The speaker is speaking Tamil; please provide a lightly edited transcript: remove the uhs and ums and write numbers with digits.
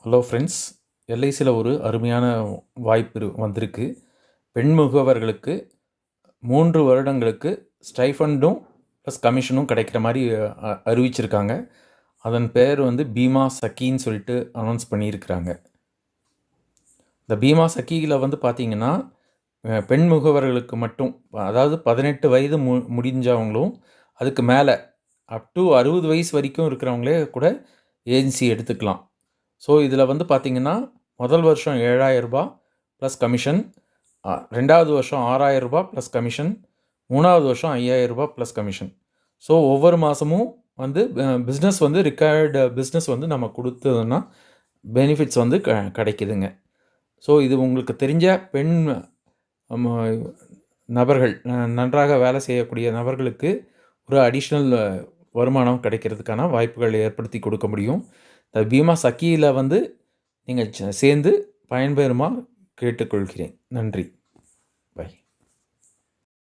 ஹலோ ஃப்ரெண்ட்ஸ், எல்ஐசியில் ஒரு அருமையான வாய்ப்பு வந்திருக்கு. பெண் முகவர்களுக்கு 3 வருடங்களுக்கு ஸ்டைஃபண்டும் ப்ளஸ் கமிஷனும் கிடைக்கிற மாதிரி அறிவிச்சிருக்காங்க. அதன் பேர் பீமா சக்கின்னு சொல்லிட்டு அனௌன்ஸ் பண்ணியிருக்கிறாங்க. இந்த பீமா சக்கியில் பார்த்தீங்கன்னா, பெண் முகவர்களுக்கு மட்டும், அதாவது 18 வயது முடிஞ்சவங்களும் அதுக்கு மேலே அப் டு 60 வயசு வரைக்கும் இருக்கிறவங்களே கூட ஏஜென்சி எடுத்துக்கலாம். ஸோ இதில் பார்த்தீங்கன்னா, முதல் வருஷம் ரூ. 7,000 ப்ளஸ் கமிஷன், 2வது வருஷம் ரூ. 6,000 ப்ளஸ் கமிஷன், 3வது வருஷம் ரூ. 5,000 ப்ளஸ் கமிஷன். ஸோ ஒவ்வொரு மாதமும் பிஸ்னஸ் ரிக்வயர்டு பிஸ்னஸ் நம்ம கொடுத்ததுன்னா பெனிஃபிட்ஸ் கிடைக்குதுங்க. ஸோ இது உங்களுக்கு தெரிஞ்ச பெண் நபர்கள், நன்றாக வேலை செய்யக்கூடிய நபர்களுக்கு ஒரு அடிஷ்னல் வருமானம் கிடைக்கிறதுக்கான வாய்ப்புகள் ஏற்படுத்தி கொடுக்க முடியும். இந்த பீமா சக்கியில் நீங்கள் சேர்ந்து பயன்பெறுமா கேட்டுக்கொள்கிறேன். நன்றி. பை.